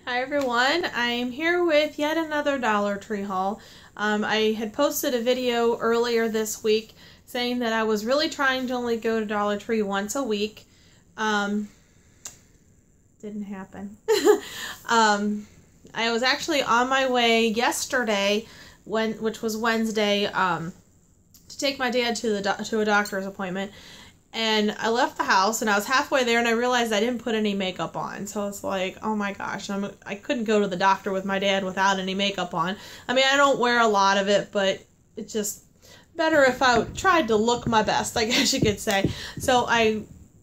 Hi everyone, I'm here with yet another Dollar Tree haul. I had posted a video earlier this week saying that I was really trying to only go to Dollar Tree once a week. Didn't happen. I was actually on my way yesterday, which was Wednesday, to take my dad to a doctor's appointment. And I left the house and I was halfway there and I realized I didn't put any makeup on. So it's like, oh my gosh, I couldn't go to the doctor with my dad without any makeup on. I mean, I don't wear a lot of it, but it's just better if I tried to look my best, I guess you could say. So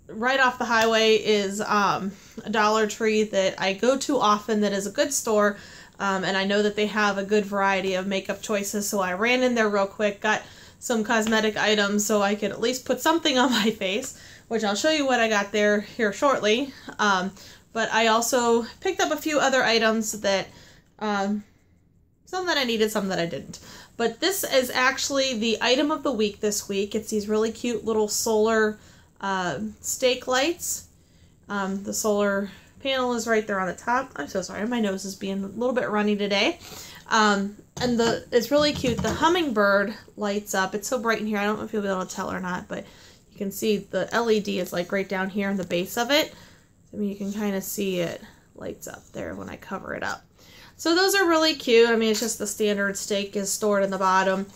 right off the highway is a Dollar Tree that I go to often that is a good store. And I know that they have a good variety of makeup choices. So I ran in there real quick, got some cosmetic items so I could at least put something on my face, which I'll show you what I got there here shortly. But I also picked up a few other items that, some that I needed, some that I didn't. But this is actually the item of the week this week. It's these really cute little solar stake lights. The solar panel is right there on the top. I'm so sorry, my nose is being a little bit runny today. And it's really cute. The hummingbird lights up. It's so bright in here. I don't know if you'll be able to tell or not, but you can see the LED is like right down here in the base of it. I mean, you can kind of see it lights up there when I cover it up. So those are really cute. I mean, it's just the standard stake is stored in the bottom,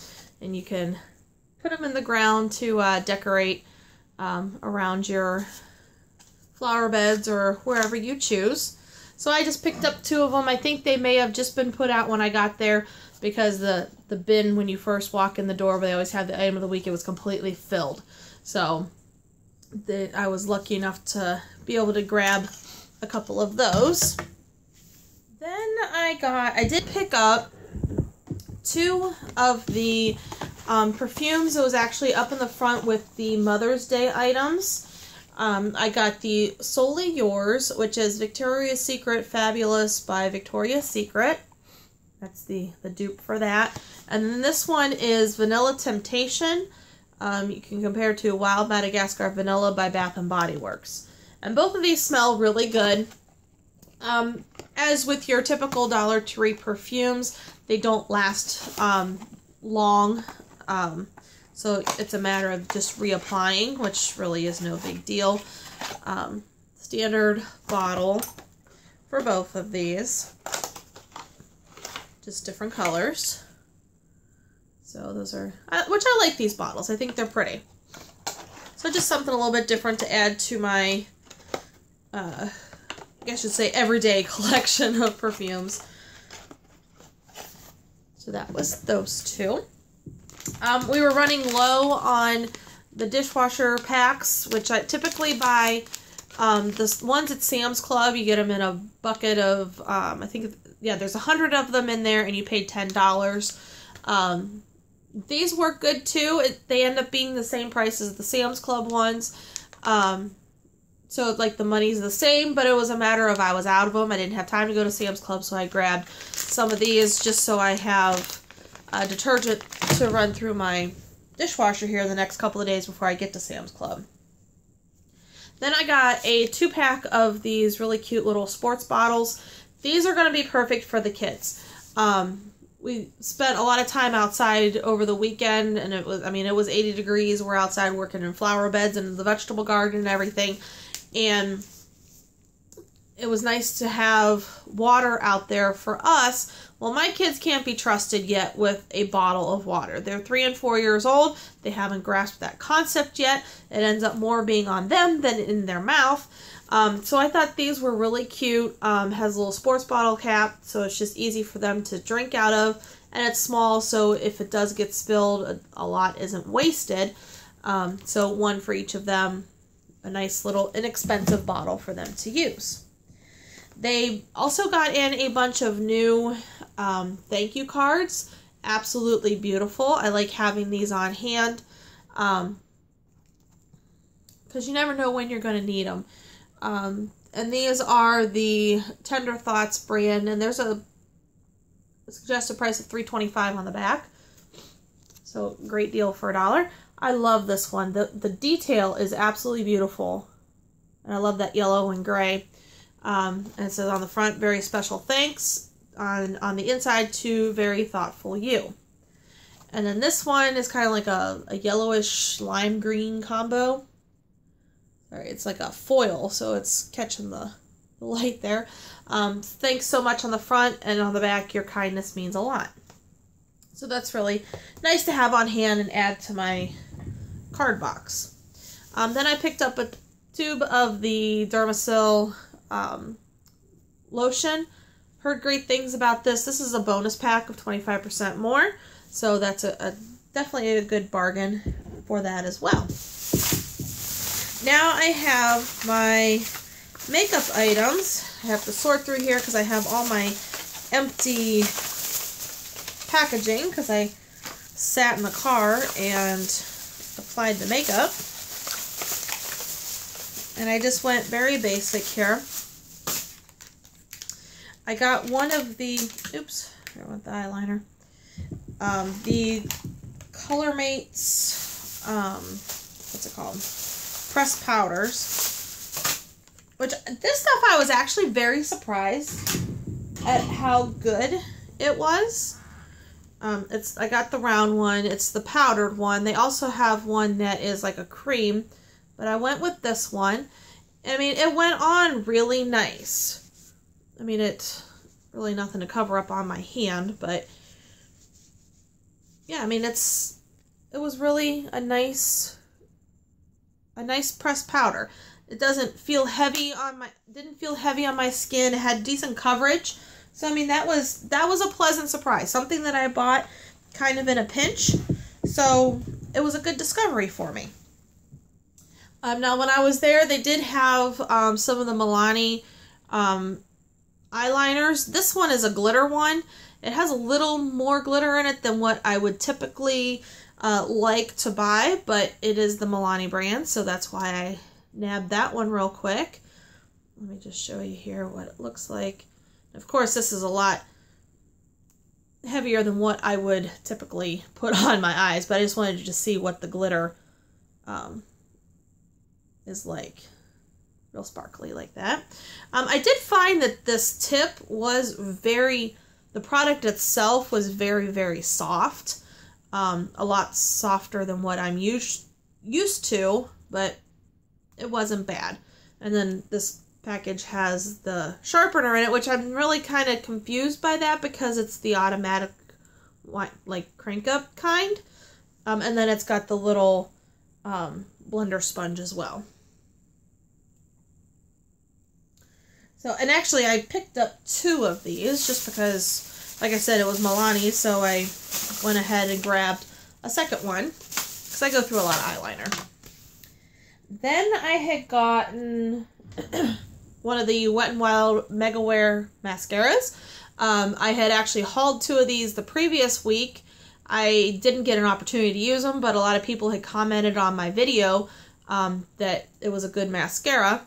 and you can put them in the ground to decorate around your flower beds or wherever you choose. So I just picked up two of them. I think they may have just been put out when I got there because the bin, when you first walk in the door where they always have the item of the week, it was completely filled. So I was lucky enough to be able to grab a couple of those. Then I did pick up two of the perfumes. It was actually up in the front with the Mother's Day items. I got the Solely Yours, which is Victoria's Secret Fabulous by Victoria's Secret. That's the dupe for that. And then this one is Vanilla Temptation. You can compare to Wild Madagascar Vanilla by Bath & Body Works. And both of these smell really good. As with your typical Dollar Tree perfumes, they don't last long. So it's a matter of just reapplying, which really is no big deal. Standard bottle for both of these. Just different colors. So those are, which I like these bottles. I think they're pretty. So just something a little bit different to add to my, I guess I should say, everyday collection of perfumes. So that was those two. We were running low on the dishwasher packs, which I typically buy. The ones at Sam's Club, you get them in a bucket of, I think, yeah, there's 100 of them in there, and you pay $10. These work good too. They end up being the same price as the Sam's Club ones. So, like, the money's the same, but it was a matter of I was out of them. I didn't have time to go to Sam's Club, so I grabbed some of these just so I have detergent to run through my dishwasher here the next couple of days before I get to Sam's Club. Then I got a 2-pack of these really cute little sports bottles. These are going to be perfect for the kids. We spent a lot of time outside over the weekend, and it was 80 degrees. We're outside working in flower beds and the vegetable garden and everything. And it was nice to have water out there for us. Well, my kids can't be trusted yet with a bottle of water. They're 3 and 4 years old. They haven't grasped that concept yet. It ends up more being on them than in their mouth. So I thought these were really cute. Has a little sports bottle cap, so it's just easy for them to drink out of. And it's small, so if it does get spilled, a lot isn't wasted. So one for each of them. A nice little inexpensive bottle for them to use. They also got in a bunch of new thank you cards. Absolutely beautiful. I like having these on hand because you never know when you're going to need them. And these are the Tender Thoughts brand, and there's a suggested price of $3.25 on the back. So great deal for $1. I love this one. The detail is absolutely beautiful. And I love that yellow and gray. And it says on the front, very special thanks. On the inside, to very thoughtful you. And then this one is kind of like a yellowish lime green combo. Sorry, it's like a foil, so it's catching the light there. Thanks so much on the front, and on the back, your kindness means a lot. So that's really nice to have on hand and add to my card box. Then I picked up a tube of the Dermasil lotion. Heard great things about this. This is a bonus pack of 25% more. So that's definitely a good bargain for that as well. Now I have my makeup items. I have to sort through here because I have all my empty packaging because I sat in the car and applied the makeup. And I just went very basic here. I got one of the, oops, I went the eyeliner. The Color Mates, what's it called? Pressed powders. Which, this stuff I was actually very surprised at how good it was. I got the round one. It's the powdered one. They also have one that is like a cream, but I went with this one. I mean, it went on really nice. I mean, it's really nothing to cover up on my hand, but yeah, I mean, it was really a nice pressed powder. It doesn't feel heavy on didn't feel heavy on my skin. It had decent coverage. So, I mean, that was a pleasant surprise. Something that I bought kind of in a pinch. So, it was a good discovery for me. Now, when I was there, they did have some of the Milani eyeliners. This one is a glitter one. It has a little more glitter in it than what I would typically like to buy, but it is the Milani brand, so that's why I nabbed that one real quick. Let me just show you here what it looks like. Of course, this is a lot heavier than what I would typically put on my eyes, but I just wanted you to see what the glitter is like. Real sparkly like that. I did find that this tip was the product itself was very, very soft. A lot softer than what I'm used to, but it wasn't bad. And then this package has the sharpener in it, which I'm really kind of confused by that because it's the automatic, like, crank up kind. And then it's got the little blender sponge as well. So, and actually I picked up 2 of these just because, like I said, it was Milani, so I went ahead and grabbed a second one because I go through a lot of eyeliner. Then I had gotten one of the Wet n Wild Mega Wear mascaras. I had actually hauled 2 of these the previous week. I didn't get an opportunity to use them, but a lot of people had commented on my video that it was a good mascara.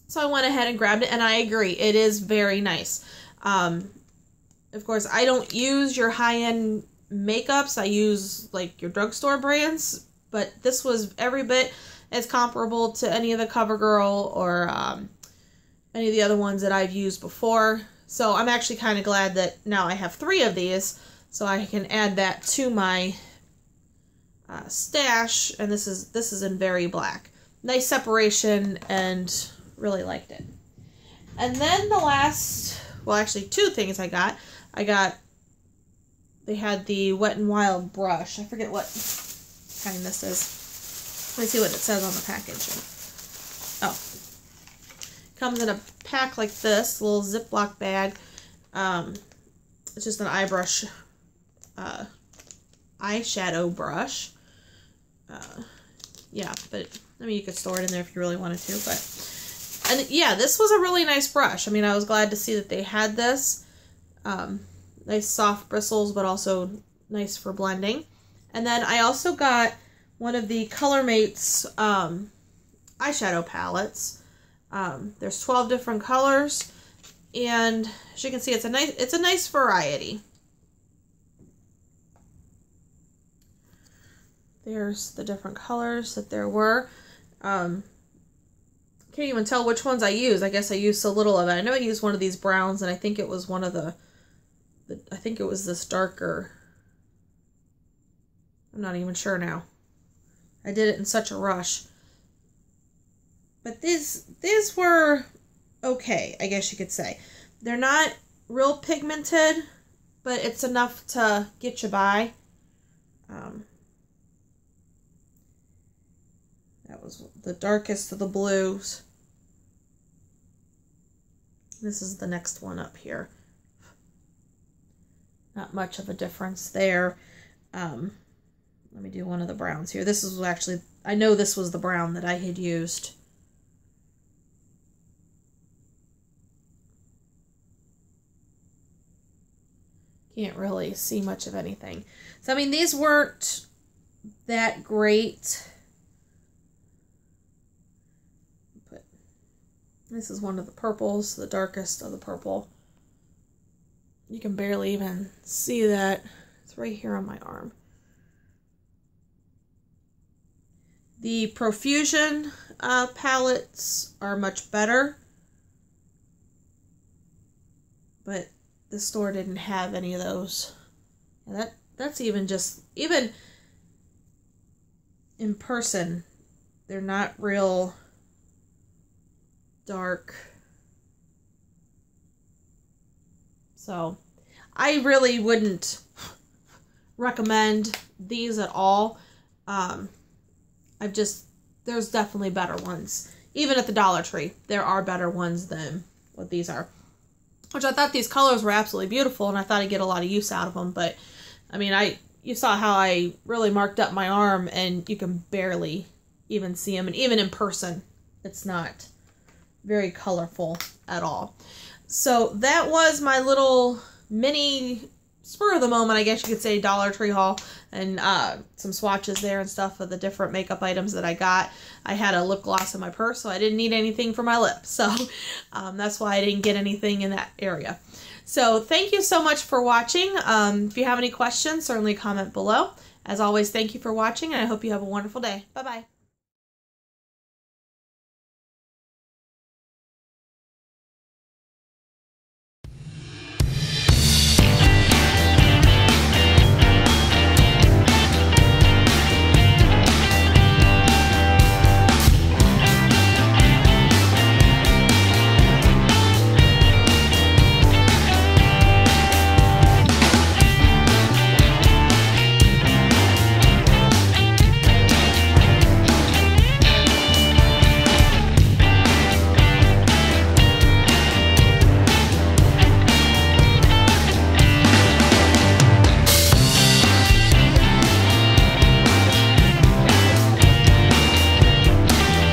So I went ahead and grabbed it, and I agree. It is very nice. Of course, I don't use your high-end makeups. I use, like, your drugstore brands, but this was every bit as comparable to any of the CoverGirl or any of the other ones that I've used before. So I'm actually kind of glad that now I have 3 of these, so I can add that to my stash. And this is in Very Black. Nice separation, and really liked it. And then the last, well, actually 2 things I got. They had the Wet n Wild brush. I forget what kind this is. Let me see what it says on the packaging. Oh. Comes in a pack like this, a little Ziploc bag. It's just an eyeshadow brush. Yeah, but, I mean, you could store it in there if you really wanted to, but... And yeah, this was a really nice brush. I mean, I was glad to see that they had this. Nice soft bristles, but also nice for blending. And then I also got one of the Color Mates eyeshadow palettes. There's 12 different colors, and as you can see, it's a nice variety. There's the different colors that there were. can't even tell which ones I used. I guess I used so little of it. I know I used one of these browns, and I think it was one of I think it was this darker. I'm not even sure now. I did it in such a rush. But these were okay, I guess you could say. They're not real pigmented, but it's enough to get you by. That was the darkest of the blues. This is the next one up here. Not much of a difference there. Let me do one of the browns here. This is actually, I know this was the brown that I had used. Can't really see much of anything. So, I mean, these weren't that great. But this is one of the purples, the darkest of the purple. You can barely even see that. It's right here on my arm. The Profusion palettes are much better. But the store didn't have any of those. And that's even in person, they're not real dark. So I really wouldn't recommend these at all. There's definitely better ones. Even at the Dollar Tree, there are better ones than what these are. Which I thought these colors were absolutely beautiful, and I thought I'd get a lot of use out of them. But, I mean, you saw how I really marked up my arm, and you can barely even see them. And even in person, it's not very colorful at all. So that was my little mini spur of the moment, I guess you could say, Dollar Tree haul, and some swatches there and stuff of the different makeup items that I got. I had a lip gloss in my purse, so I didn't need anything for my lips, so that's why I didn't get anything in that area. So thank you so much for watching. If you have any questions, certainly comment below. As always, thank you for watching, and I hope you have a wonderful day. Bye-bye.